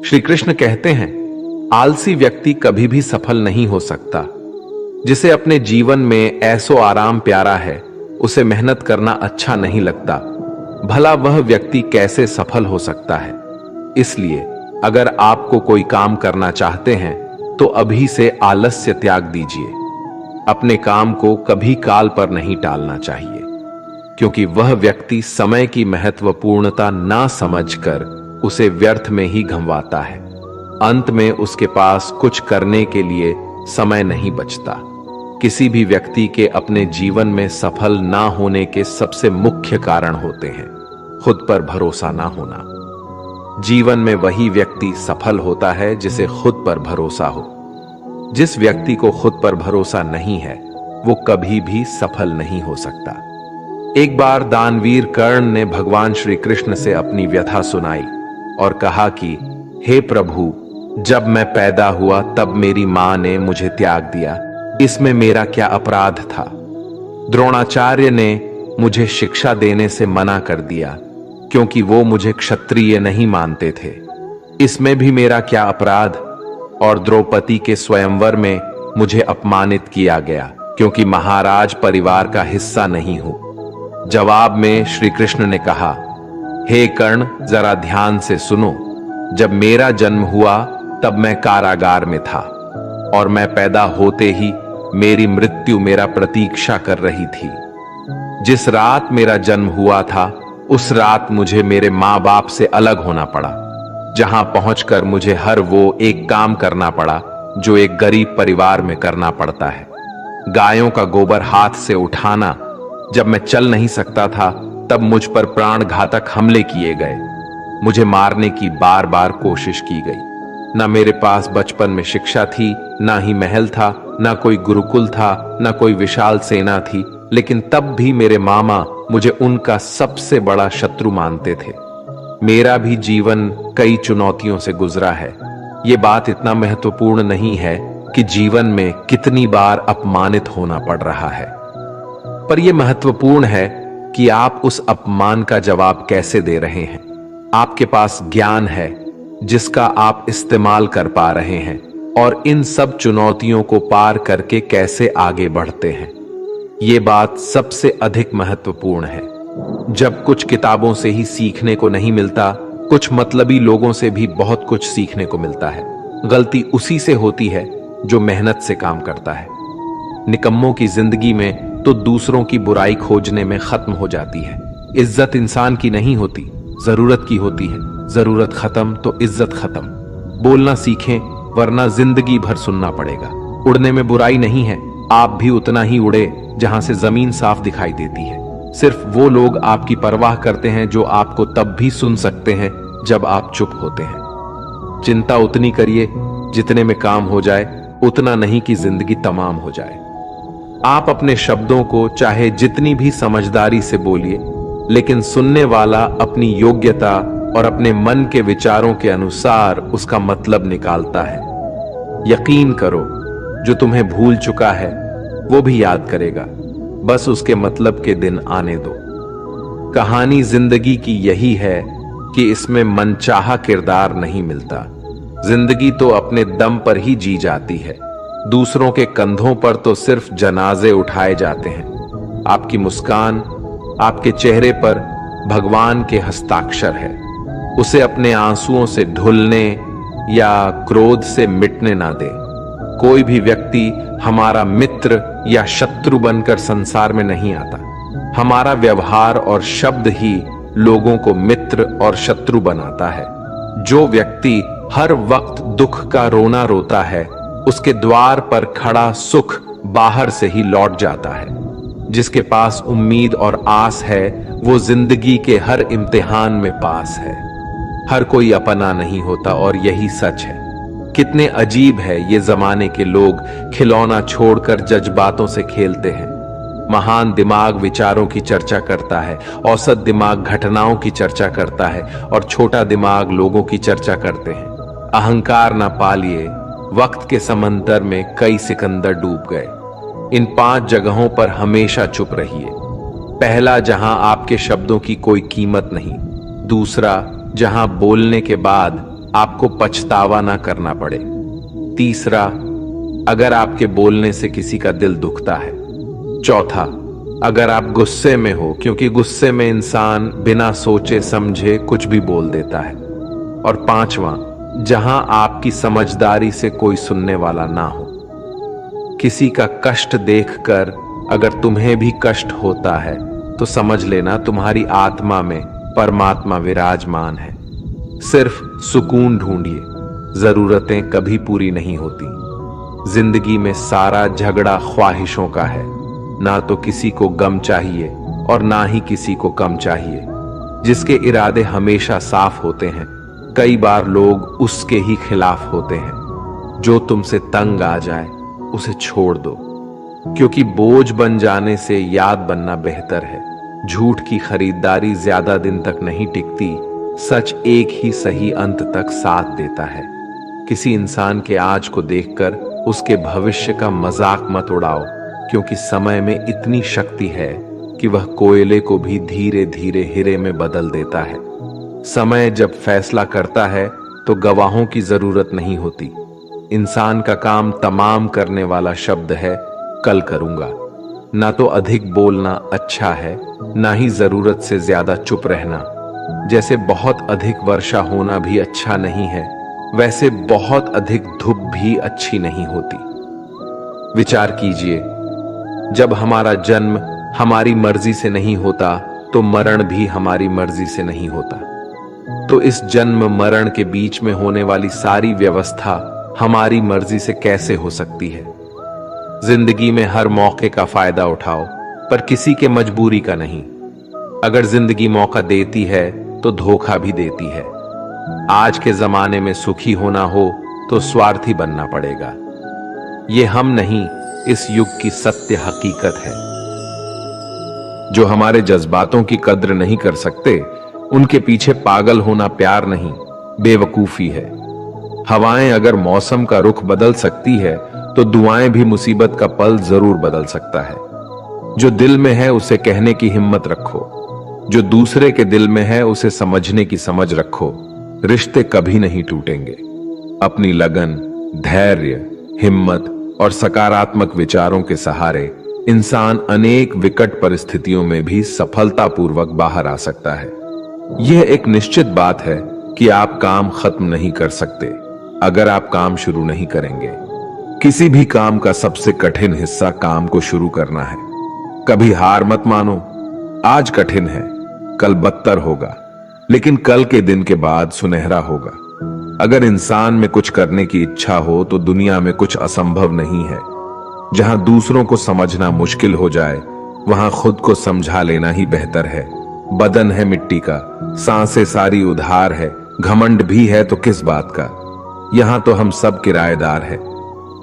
श्री कृष्ण कहते हैं, आलसी व्यक्ति कभी भी सफल नहीं हो सकता। जिसे अपने जीवन में ऐसो आराम प्यारा है, उसे मेहनत करना अच्छा नहीं लगता, भला वह व्यक्ति कैसे सफल हो सकता है। इसलिए अगर आपको कोई काम करना चाहते हैं तो अभी से आलस्य त्याग दीजिए। अपने काम को कभी काल पर नहीं टालना चाहिए, क्योंकि वह व्यक्ति समय की महत्वपूर्णता ना समझकर उसे व्यर्थ में ही गंवाता है। अंत में उसके पास कुछ करने के लिए समय नहीं बचता। किसी भी व्यक्ति के अपने जीवन में सफल ना होने के सबसे मुख्य कारण होते हैं खुद पर भरोसा ना होना। जीवन में वही व्यक्ति सफल होता है जिसे खुद पर भरोसा हो। जिस व्यक्ति को खुद पर भरोसा नहीं है, वो कभी भी सफल नहीं हो सकता। एक बार दानवीर कर्ण ने भगवान श्री कृष्ण से अपनी व्यथा सुनाई और कहा कि हे प्रभु, जब मैं पैदा हुआ तब मेरी मां ने मुझे त्याग दिया, इसमें मेरा क्या अपराध था। द्रोणाचार्य ने मुझे शिक्षा देने से मना कर दिया क्योंकि वो मुझे क्षत्रिय नहीं मानते थे, इसमें भी मेरा क्या अपराध। और द्रौपदी के स्वयंवर में मुझे अपमानित किया गया क्योंकि महाराज परिवार का हिस्सा नहीं हूं। जवाब में श्री कृष्ण ने कहा, हे कर्ण, जरा ध्यान से सुनो। जब मेरा जन्म हुआ तब मैं कारागार में था और मैं पैदा होते ही मेरी मृत्यु मेरा प्रतीक्षा कर रही थी। जिस रात मेरा जन्म हुआ था उस रात मुझे मेरे मां बाप से अलग होना पड़ा, जहां पहुंचकर मुझे हर वो एक काम करना पड़ा जो एक गरीब परिवार में करना पड़ता है। गायों का गोबर हाथ से उठाना। जब मैं चल नहीं सकता था तब मुझ पर प्राण घातक हमले किए गए। मुझे मारने की बार बार कोशिश की गई। ना मेरे पास बचपन में शिक्षा थी, ना ही महल था, ना कोई गुरुकुल था, ना कोई विशाल सेना थी, लेकिन तब भी मेरे मामा मुझे उनका सबसे बड़ा शत्रु मानते थे। मेरा भी जीवन कई चुनौतियों से गुजरा है। ये बात इतना महत्वपूर्ण नहीं है कि जीवन में कितनी बार अपमानित होना पड़ रहा है, पर यह महत्वपूर्ण है कि आप उस अपमान का जवाब कैसे दे रहे हैं। आपके पास ज्ञान है जिसका आप इस्तेमाल कर पा रहे हैं और इन सब चुनौतियों को पार करके कैसे आगे बढ़ते हैं, ये बात सबसे अधिक महत्वपूर्ण है। जब कुछ किताबों से ही सीखने को नहीं मिलता, कुछ मतलबी लोगों से भी बहुत कुछ सीखने को मिलता है। गलती उसी से होती है जो मेहनत से काम करता है। निकम्मों की जिंदगी में तो दूसरों की बुराई खोजने में खत्म हो जाती है। इज्जत इंसान की नहीं होती, जरूरत की होती है। जरूरत खत्म तो इज्जत खत्म। बोलना सीखें, वरना जिंदगी भर सुनना पड़ेगा। उड़ने में बुराई नहीं है, आप भी उतना ही उड़े जहां से जमीन साफ दिखाई देती है। सिर्फ वो लोग आपकी परवाह करते हैं जो आपको तब भी सुन सकते हैं जब आप चुप होते हैं। चिंता उतनी करिए जितने में काम हो जाए, उतना नहीं कि जिंदगी तमाम हो जाए। आप अपने शब्दों को चाहे जितनी भी समझदारी से बोलिए, लेकिन सुनने वाला अपनी योग्यता और अपने मन के विचारों के अनुसार उसका मतलब निकालता है। यकीन करो, जो तुम्हें भूल चुका है वो भी याद करेगा, बस उसके मतलब के दिन आने दो। कहानी जिंदगी की यही है कि इसमें मनचाहा किरदार नहीं मिलता। जिंदगी तो अपने दम पर ही जी जाती है। दूसरों के कंधों पर तो सिर्फ जनाजे उठाए जाते हैं। आपकी मुस्कान, आपके चेहरे पर भगवान के हस्ताक्षर है। उसे अपने आंसुओं से धुलने या क्रोध से मिटने ना दे। कोई भी व्यक्ति हमारा मित्र या शत्रु बनकर संसार में नहीं आता। हमारा व्यवहार और शब्द ही लोगों को मित्र और शत्रु बनाता है। जो व्यक्ति हर वक्त दुख का रोना रोता है, उसके द्वार पर खड़ा सुख बाहर से ही लौट जाता है। जिसके पास उम्मीद और आस है, वो जिंदगी के हर इम्तिहान में पास है। हर कोई अपना नहीं होता और यही सच है। कितने अजीब है ये जमाने के लोग, खिलौना छोड़कर जज्बातों से खेलते हैं। महान दिमाग विचारों की चर्चा करता है, औसत दिमाग घटनाओं की चर्चा करता है और छोटा दिमाग लोगों की चर्चा करते हैं। अहंकार ना पालिए, वक्त के समंदर में कई सिकंदर डूब गए। इन 5 जगहों पर हमेशा चुप रहिए। पहला, जहां आपके शब्दों की कोई कीमत नहीं। दूसरा, जहां बोलने के बाद आपको पछतावा ना करना पड़े। तीसरा, अगर आपके बोलने से किसी का दिल दुखता है। चौथा, अगर आप गुस्से में हो, क्योंकि गुस्से में इंसान बिना सोचे समझे कुछ भी बोल देता है। और पांचवा, जहां आपकी समझदारी से कोई सुनने वाला ना हो। किसी का कष्ट देखकर अगर तुम्हें भी कष्ट होता है तो समझ लेना तुम्हारी आत्मा में परमात्मा विराजमान है। सिर्फ सुकून ढूंढिए, जरूरतें कभी पूरी नहीं होती। जिंदगी में सारा झगड़ा ख्वाहिशों का है। ना तो किसी को गम चाहिए और ना ही किसी को कम चाहिए। जिसके इरादे हमेशा साफ होते हैं, कई बार लोग उसके ही खिलाफ होते हैं। जो तुमसे तंग आ जाए उसे छोड़ दो, क्योंकि बोझ बन जाने से याद बनना बेहतर है। झूठ की खरीदारी ज्यादा दिन तक नहीं टिकती, सच एक ही सही अंत तक साथ देता है। किसी इंसान के आज को देखकर उसके भविष्य का मजाक मत उड़ाओ, क्योंकि समय में इतनी शक्ति है कि वह कोयले को भी धीरे धीरे हीरे में बदल देता है। समय जब फैसला करता है तो गवाहों की जरूरत नहीं होती। इंसान का काम तमाम करने वाला शब्द है कल करूंगा। ना तो अधिक बोलना अच्छा है, ना ही जरूरत से ज्यादा चुप रहना। जैसे बहुत अधिक वर्षा होना भी अच्छा नहीं है, वैसे बहुत अधिक धूप भी अच्छी नहीं होती। विचार कीजिए, जब हमारा जन्म हमारी मर्जी से नहीं होता तो मरण भी हमारी मर्जी से नहीं होता। तो इस जन्म मरण के बीच में होने वाली सारी व्यवस्था हमारी मर्जी से कैसे हो सकती है? जिंदगी में हर मौके का फायदा उठाओ, पर किसी के मजबूरी का नहीं। अगर जिंदगी मौका देती है तो धोखा भी देती है। आज के जमाने में सुखी होना हो तो स्वार्थी बनना पड़ेगा। ये हम नहीं, इस युग की सत्य हकीकत है। जो हमारे जज्बातों की कद्र नहीं कर सकते, उनके पीछे पागल होना प्यार नहीं, बेवकूफी है। हवाएं अगर मौसम का रुख बदल सकती है तो दुआएं भी मुसीबत का पल जरूर बदल सकता है। जो दिल में है उसे कहने की हिम्मत रखो, जो दूसरे के दिल में है उसे समझने की समझ रखो। रिश्ते कभी नहीं टूटेंगे। अपनी लगन, धैर्य, हिम्मत और सकारात्मक विचारों के सहारे इंसान अनेक विकट परिस्थितियों में भी सफलतापूर्वक बाहर आ सकता है। यह एक निश्चित बात है कि आप काम खत्म नहीं कर सकते अगर आप काम शुरू नहीं करेंगे। किसी भी काम का सबसे कठिन हिस्सा काम को शुरू करना है। कभी हार मत मानो। आज कठिन है, कल बदतर होगा, लेकिन कल के दिन के बाद सुनहरा होगा। अगर इंसान में कुछ करने की इच्छा हो तो दुनिया में कुछ असंभव नहीं है। जहां दूसरों को समझना मुश्किल हो जाए, वहां खुद को समझा लेना ही बेहतर है। बदन है मिट्टी का, सांसें सारी उधार है, घमंड भी है तो किस बात का। यहां तो हम सब किराएदार हैं।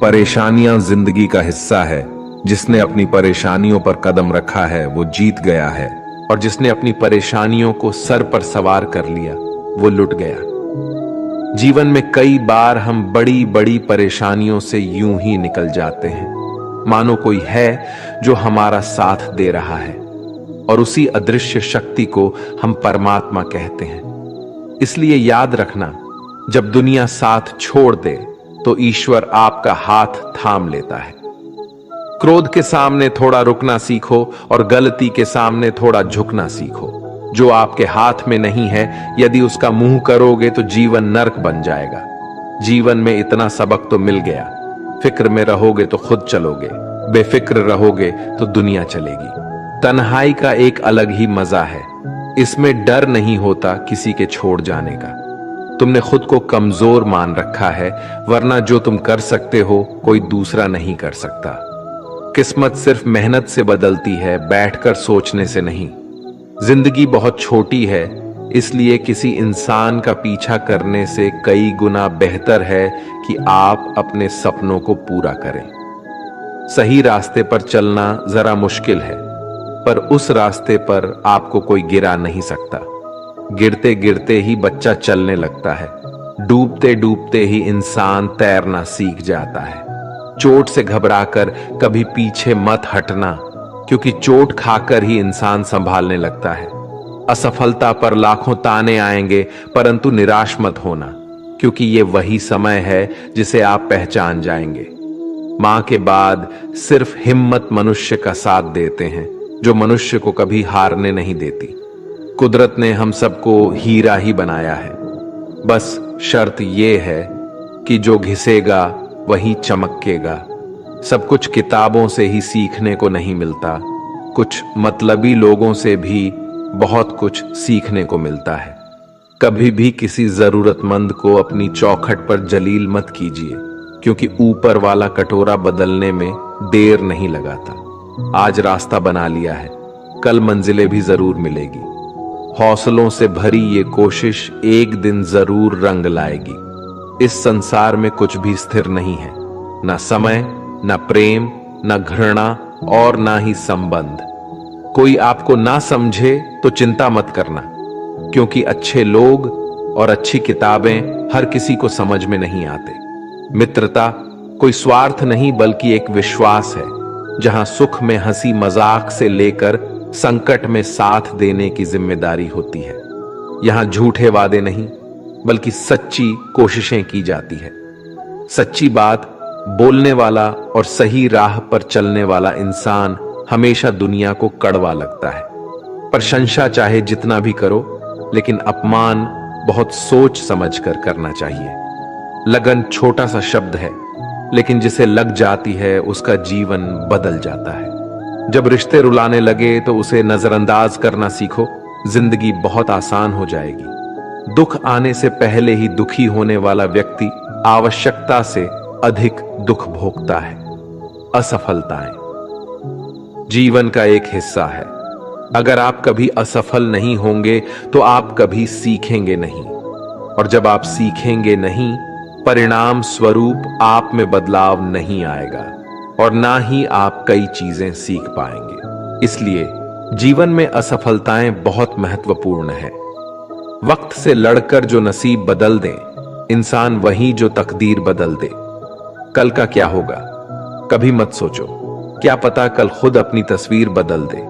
परेशानियां जिंदगी का हिस्सा है। जिसने अपनी परेशानियों पर कदम रखा है वो जीत गया है, और जिसने अपनी परेशानियों को सर पर सवार कर लिया वो लुट गया। जीवन में कई बार हम बड़ी बड़ी परेशानियों से यूं ही निकल जाते हैं, मानो कोई है जो हमारा साथ दे रहा है, और उसी अदृश्य शक्ति को हम परमात्मा कहते हैं। इसलिए याद रखना, जब दुनिया साथ छोड़ दे तो ईश्वर आपका हाथ थाम लेता है। क्रोध के सामने थोड़ा रुकना सीखो और गलती के सामने थोड़ा झुकना सीखो। जो आपके हाथ में नहीं है, यदि उसका मुंह करोगे तो जीवन नर्क बन जाएगा। जीवन में इतना सबक तो मिल गया। फिक्र में रहोगे तो खुद चलोगे, बेफिक्र रहोगे तो दुनिया चलेगी। तन्हाई का एक अलग ही मजा है। इसमें डर नहीं होता किसी के छोड़ जाने का। तुमने खुद को कमजोर मान रखा है, वरना जो तुम कर सकते हो कोई दूसरा नहीं कर सकता। किस्मत सिर्फ मेहनत से बदलती है, बैठकर सोचने से नहीं। जिंदगी बहुत छोटी है, इसलिए किसी इंसान का पीछा करने से कई गुना बेहतर है कि आप अपने सपनों को पूरा करें। सही रास्ते पर चलना जरा मुश्किल है, पर उस रास्ते पर आपको कोई गिरा नहीं सकता। गिरते गिरते ही बच्चा चलने लगता है, डूबते डूबते ही इंसान तैरना सीख जाता है। चोट से घबराकर कभी पीछे मत हटना, क्योंकि चोट खाकर ही इंसान संभालने लगता है। असफलता पर लाखों ताने आएंगे, परंतु निराश मत होना, क्योंकि ये वही समय है जिसे आप पहचान जाएंगे। मां के बाद सिर्फ हिम्मत मनुष्य का साथ देते हैं, जो मनुष्य को कभी हारने नहीं देती। कुदरत ने हम सबको हीरा ही बनाया है, बस शर्त यह है कि जो घिसेगा वही चमकेगा। सब कुछ किताबों से ही सीखने को नहीं मिलता, कुछ मतलबी लोगों से भी बहुत कुछ सीखने को मिलता है। कभी भी किसी जरूरतमंद को अपनी चौखट पर जलील मत कीजिए, क्योंकि ऊपर वाला कटोरा बदलने में देर नहीं लगाता। आज रास्ता बना लिया है, कल मंजिलें भी जरूर मिलेगी। हौसलों से भरी ये कोशिश एक दिन जरूर रंग लाएगी। इस संसार में कुछ भी स्थिर नहीं है, ना समय, ना प्रेम, ना घृणा और ना ही संबंध। कोई आपको ना समझे तो चिंता मत करना, क्योंकि अच्छे लोग और अच्छी किताबें हर किसी को समझ में नहीं आते। मित्रता कोई स्वार्थ नहीं, बल्कि एक विश्वास है, जहां सुख में हंसी मजाक से लेकर संकट में साथ देने की जिम्मेदारी होती है। यहां झूठे वादे नहीं, बल्कि सच्ची कोशिशें की जाती है। सच्ची बात बोलने वाला और सही राह पर चलने वाला इंसान हमेशा दुनिया को कड़वा लगता है। प्रशंसा चाहे जितना भी करो, लेकिन अपमान बहुत सोच समझ कर करना चाहिए। लगन छोटा सा शब्द है, लेकिन जिसे लग जाती है उसका जीवन बदल जाता है। जब रिश्ते रुलाने लगे तो उसे नजरअंदाज करना सीखो, जिंदगी बहुत आसान हो जाएगी। दुख आने से पहले ही दुखी होने वाला व्यक्ति आवश्यकता से अधिक दुख भोगता है। असफलताएं जीवन का एक हिस्सा है। अगर आप कभी असफल नहीं होंगे तो आप कभी सीखेंगे नहीं, और जब आप सीखेंगे नहीं, परिणाम स्वरूप आप में बदलाव नहीं आएगा और ना ही आप कई चीजें सीख पाएंगे। इसलिए जीवन में असफलताएं बहुत महत्वपूर्ण है। वक्त से लड़कर जो नसीब बदल दे इंसान, वही जो तकदीर बदल दे। कल का क्या होगा कभी मत सोचो, क्या पता कल खुद अपनी तस्वीर बदल दे।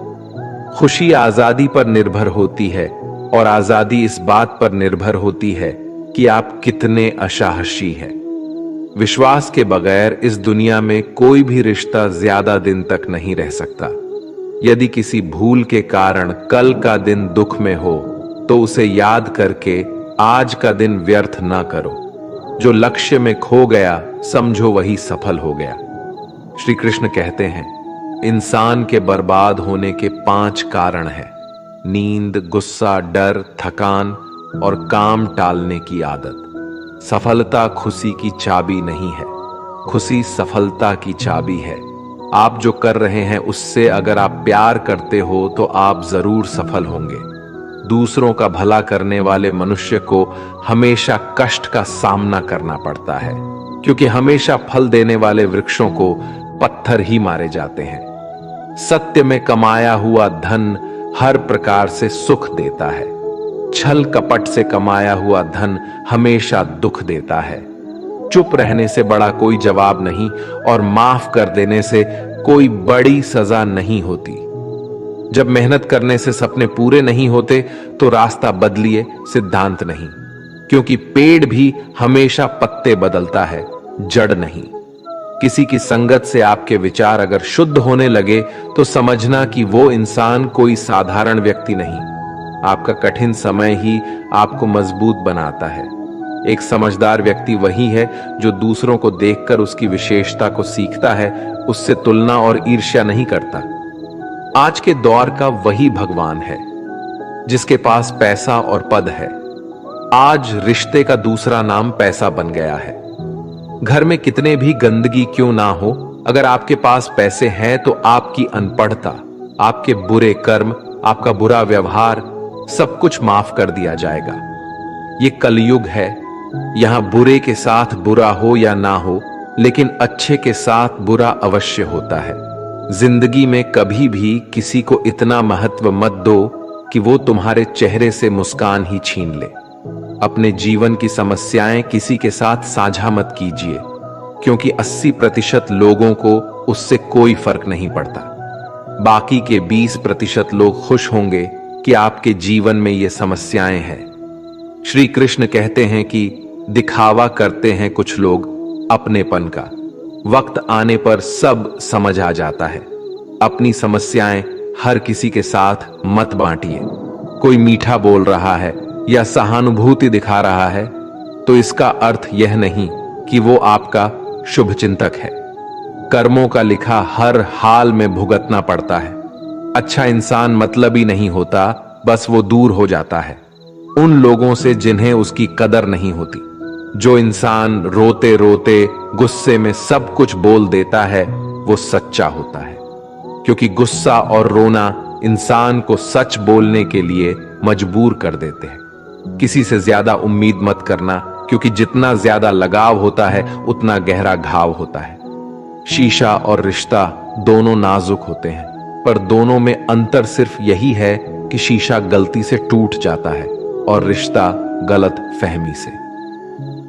खुशी आजादी पर निर्भर होती है, और आजादी इस बात पर निर्भर होती है कि आप कितने असाहसी हैं। विश्वास के बगैर इस दुनिया में कोई भी रिश्ता ज्यादा दिन तक नहीं रह सकता। यदि किसी भूल के कारण कल का दिन दुख में हो, तो उसे याद करके आज का दिन व्यर्थ ना करो। जो लक्ष्य में खो गया समझो वही सफल हो गया। श्री कृष्ण कहते हैं, इंसान के बर्बाद होने के 5 कारण हैं: नींद, गुस्सा, डर, थकान और काम टालने की आदत। सफलता खुशी की चाबी नहीं है, खुशी सफलता की चाबी है। आप जो कर रहे हैं उससे अगर आप प्यार करते हो तो आप जरूर सफल होंगे। दूसरों का भला करने वाले मनुष्य को हमेशा कष्ट का सामना करना पड़ता है, क्योंकि हमेशा फल देने वाले वृक्षों को पत्थर ही मारे जाते हैं। सत्य में कमाया हुआ धन हर प्रकार से सुख देता है। छल कपट से कमाया हुआ धन हमेशा दुख देता है। चुप रहने से बड़ा कोई जवाब नहीं, और माफ कर देने से कोई बड़ी सजा नहीं होती। जब मेहनत करने से सपने पूरे नहीं होते तो रास्ता बदलिए, सिद्धांत नहीं, क्योंकि पेड़ भी हमेशा पत्ते बदलता है, जड़ नहीं। किसी की संगत से आपके विचार अगर शुद्ध होने लगे तो समझना कि वो इंसान कोई साधारण व्यक्ति नहीं। आपका कठिन समय ही आपको मजबूत बनाता है। एक समझदार व्यक्ति वही है जो दूसरों को देखकर उसकी विशेषता को सीखता है, उससे तुलना और ईर्ष्या नहीं करता। आज के दौर का वही भगवान है जिसके पास पैसा और पद है। आज रिश्ते का दूसरा नाम पैसा बन गया है। घर में कितने भी गंदगी क्यों ना हो, अगर आपके पास पैसे हैं तो आपकी अनपढ़ता, आपके बुरे कर्म, आपका बुरा व्यवहार सब कुछ माफ कर दिया जाएगा। ये कलयुग है, यहां बुरे के साथ बुरा हो या ना हो, लेकिन अच्छे के साथ बुरा अवश्य होता है। जिंदगी में कभी भी किसी को इतना महत्व मत दो कि वो तुम्हारे चेहरे से मुस्कान ही छीन ले। अपने जीवन की समस्याएं किसी के साथ साझा मत कीजिए, क्योंकि 80% लोगों को उससे कोई फर्क नहीं पड़ता। बाकी के 20% लोग खुश होंगे कि आपके जीवन में ये समस्याएं हैं। श्री कृष्ण कहते हैं कि दिखावा करते हैं कुछ लोग अपनेपन का, वक्त आने पर सब समझ आ जाता है। अपनी समस्याएं हर किसी के साथ मत बांटिए। कोई मीठा बोल रहा है या सहानुभूति दिखा रहा है तो इसका अर्थ यह नहीं कि वो आपका शुभचिंतक है। कर्मों का लिखा हर हाल में भुगतना पड़ता है। अच्छा इंसान मतलबी नहीं होता, बस वो दूर हो जाता है उन लोगों से जिन्हें उसकी कदर नहीं होती। जो इंसान रोते रोते गुस्से में सब कुछ बोल देता है वो सच्चा होता है, क्योंकि गुस्सा और रोना इंसान को सच बोलने के लिए मजबूर कर देते हैं। किसी से ज्यादा उम्मीद मत करना, क्योंकि जितना ज्यादा लगाव होता है उतना गहरा घाव होता है। शीशा और रिश्ता दोनों नाजुक होते हैं, पर दोनों में अंतर सिर्फ यही है कि शीशा गलती से टूट जाता है और रिश्ता गलत फहमी से।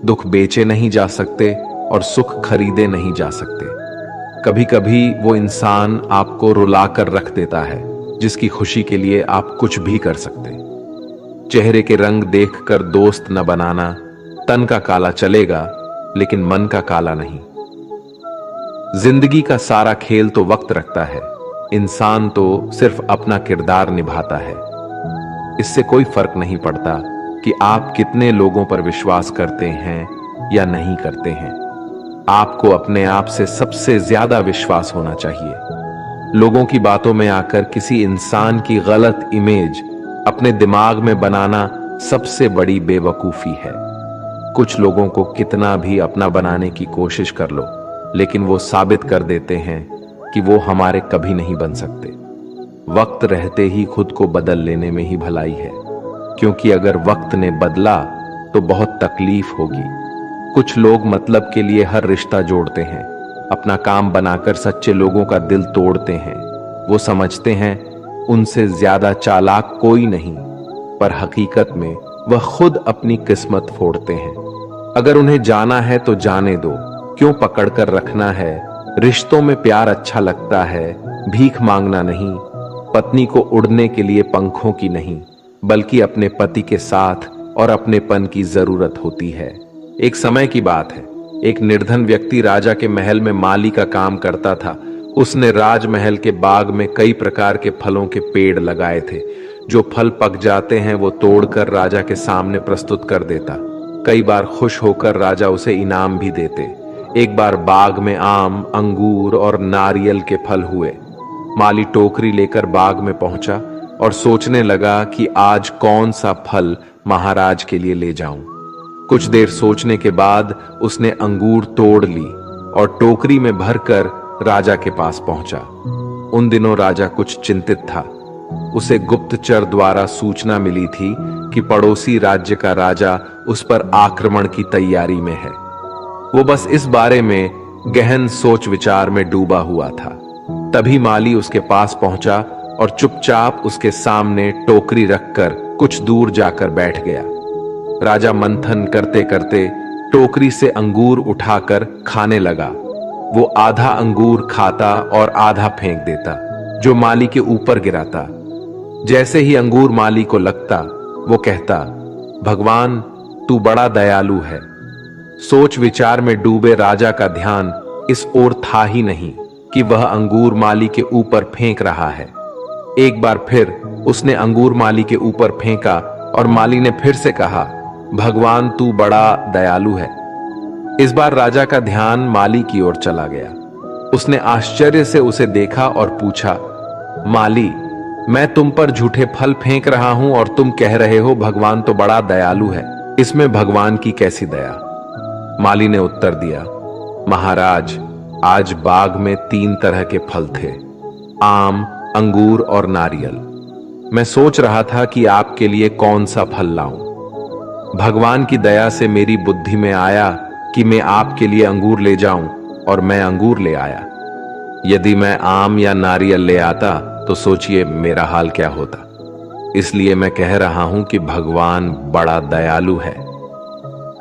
दुख बेचे नहीं जा सकते और सुख खरीदे नहीं जा सकते। कभी कभी वो इंसान आपको रुलाकर रख देता है जिसकी खुशी के लिए आप कुछ भी कर सकते। चेहरे के रंग देखकर दोस्त न बनाना। तन का काला चलेगा लेकिन मन का काला नहीं। जिंदगी का सारा खेल तो वक्त रखता है, इंसान तो सिर्फ अपना किरदार निभाता है। इससे कोई फर्क नहीं पड़ता कि आप कितने लोगों पर विश्वास करते हैं या नहीं करते हैं। आपको अपने आप से सबसे ज्यादा विश्वास होना चाहिए। लोगों की बातों में आकर किसी इंसान की गलत इमेज अपने दिमाग में बनाना सबसे बड़ी बेवकूफी है। कुछ लोगों को कितना भी अपना बनाने की कोशिश कर लो, लेकिन वो साबित कर देते हैं कि वो हमारे कभी नहीं बन सकते। वक्त रहते ही खुद को बदल लेने में ही भलाई है, क्योंकि अगर वक्त ने बदला तो बहुत तकलीफ होगी। कुछ लोग मतलब के लिए हर रिश्ता जोड़ते हैं, अपना काम बनाकर सच्चे लोगों का दिल तोड़ते हैं। वो समझते हैं उनसे ज्यादा चालाक कोई नहीं, पर हकीकत में वह खुद अपनी किस्मत फोड़ते हैं। अगर उन्हें जाना है तो जाने दो, क्यों पकड़ कर रखना है। रिश्तों में प्यार अच्छा लगता है, भीख मांगना नहीं। पत्नी को उड़ने के लिए पंखों की नहीं, बल्कि अपने पति के साथ और अपनेपन की जरूरत होती है। एक समय की बात है, एक निर्धन व्यक्ति राजा के महल में माली का काम करता था। उसने राजमहल के बाग में कई प्रकार के फलों के पेड़ लगाए थे। जो फल पक जाते हैं वो तोड़कर राजा के सामने प्रस्तुत कर देता। कई बार खुश होकर राजा उसे इनाम भी देते। एक बार बाग में आम, अंगूर और नारियल के फल हुए। माली टोकरी लेकर बाग में पहुंचा और सोचने लगा कि आज कौन सा फल महाराज के लिए ले जाऊं। कुछ देर सोचने के बाद उसने अंगूर तोड़ ली और टोकरी में भरकर राजा के पास पहुंचा। उन दिनों राजा कुछ चिंतित था। उसे गुप्तचर द्वारा सूचना मिली थी कि पड़ोसी राज्य का राजा उस पर आक्रमण की तैयारी में है। वो बस इस बारे में गहन सोच विचार में डूबा हुआ था। तभी माली उसके पास पहुंचा और चुपचाप उसके सामने टोकरी रखकर कुछ दूर जाकर बैठ गया। राजा मंथन करते करते टोकरी से अंगूर उठाकर खाने लगा। वो आधा अंगूर खाता और आधा फेंक देता, जो माली के ऊपर गिराता। जैसे ही अंगूर माली को लगता, वो कहता, भगवान तू बड़ा दयालु है। सोच विचार में डूबे राजा का ध्यान इस ओर था ही नहीं कि वह अंगूर माली के ऊपर फेंक रहा है। एक बार फिर उसने अंगूर माली के ऊपर फेंका और माली ने फिर से कहा, भगवान तू बड़ा दयालु है। इस बार राजा का ध्यान माली की ओर चला गया। उसने आश्चर्य से उसे देखा और पूछा, माली मैं तुम पर झूठे फल फेंक रहा हूं और तुम कह रहे हो भगवान तो बड़ा दयालु है, इसमें भगवान की कैसी दया। माली ने उत्तर दिया, महाराज आज बाग में 3 तरह के फल थे, आम, अंगूर और नारियल। मैं सोच रहा था कि आपके लिए कौन सा फल लाऊं। भगवान की दया से मेरी बुद्धि में आया कि मैं आपके लिए अंगूर ले जाऊं और मैं अंगूर ले आया। यदि मैं आम या नारियल ले आता तो सोचिए मेरा हाल क्या होता। इसलिए मैं कह रहा हूं कि भगवान बड़ा दयालु है।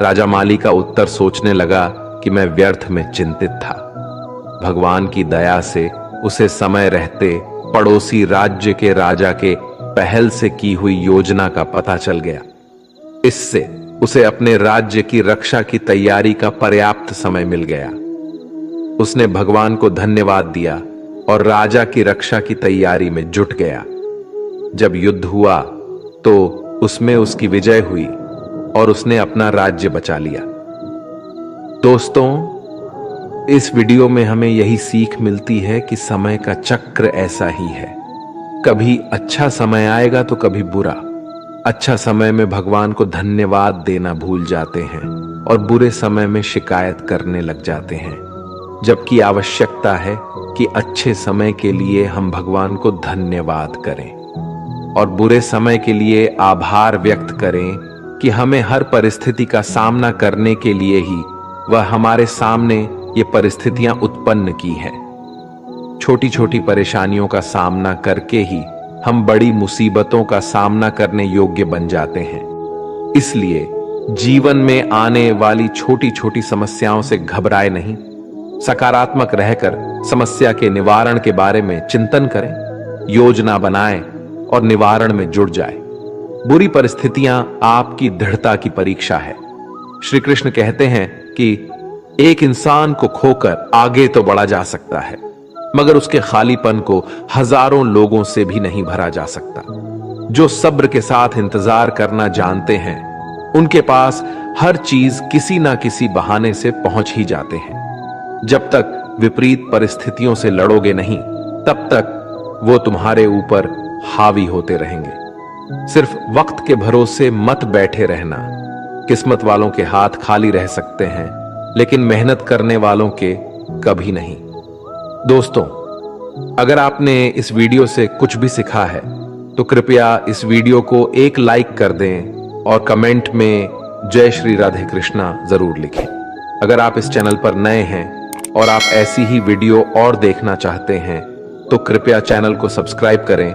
राजा माली का उत्तर सोचने लगा कि मैं व्यर्थ में चिंतित था। भगवान की दया से उसे समय रहते पड़ोसी राज्य के राजा के पहल से की हुई योजना का पता चल गया। इससे उसे अपने राज्य की रक्षा की तैयारी का पर्याप्त समय मिल गया। उसने भगवान को धन्यवाद दिया और राजा की रक्षा की तैयारी में जुट गया। जब युद्ध हुआ तो उसमें उसकी विजय हुई और उसने अपना राज्य बचा लिया। दोस्तों, इस वीडियो में हमें यही सीख मिलती है कि समय का चक्र ऐसा ही है। कभी अच्छा समय आएगा तो कभी बुरा। अच्छा समय में भगवान को धन्यवाद देना भूल जाते हैं और बुरे समय में शिकायत करने लग जाते हैं, जबकि आवश्यकता है कि अच्छे समय के लिए हम भगवान को धन्यवाद करें और बुरे समय के लिए आभार व्यक्त करें कि हमें हर परिस्थिति का सामना करने के लिए ही वह हमारे सामने ये परिस्थितियां उत्पन्न की हैं। छोटी छोटी परेशानियों का सामना करके ही हम बड़ी मुसीबतों का सामना करने योग्य बन जाते हैं। इसलिए जीवन में आने वाली छोटी छोटी समस्याओं से घबराए नहीं, सकारात्मक रहकर समस्या के निवारण के बारे में चिंतन करें, योजना बनाएं और निवारण में जुट जाए। बुरी परिस्थितियां आपकी दृढ़ता की परीक्षा है। श्री कृष्ण कहते हैं कि एक इंसान को खोकर आगे तो बढ़ा जा सकता है, मगर उसके खालीपन को हजारों लोगों से भी नहीं भरा जा सकता। जो सब्र के साथ इंतजार करना जानते हैं, उनके पास हर चीज किसी ना किसी बहाने से पहुंच ही जाते हैं। जब तक विपरीत परिस्थितियों से लड़ोगे नहीं, तब तक वो तुम्हारे ऊपर हावी होते रहेंगे। सिर्फ वक्त के भरोसे मत बैठे रहना। किस्मत वालों के हाथ खाली रह सकते हैं, लेकिन मेहनत करने वालों के कभी नहीं। दोस्तों, अगर आपने इस वीडियो से कुछ भी सीखा है तो कृपया इस वीडियो को एक लाइक कर दें और कमेंट में जय श्री राधे कृष्णा जरूर लिखें। अगर आप इस चैनल पर नए हैं और आप ऐसी ही वीडियो और देखना चाहते हैं तो कृपया चैनल को सब्सक्राइब करें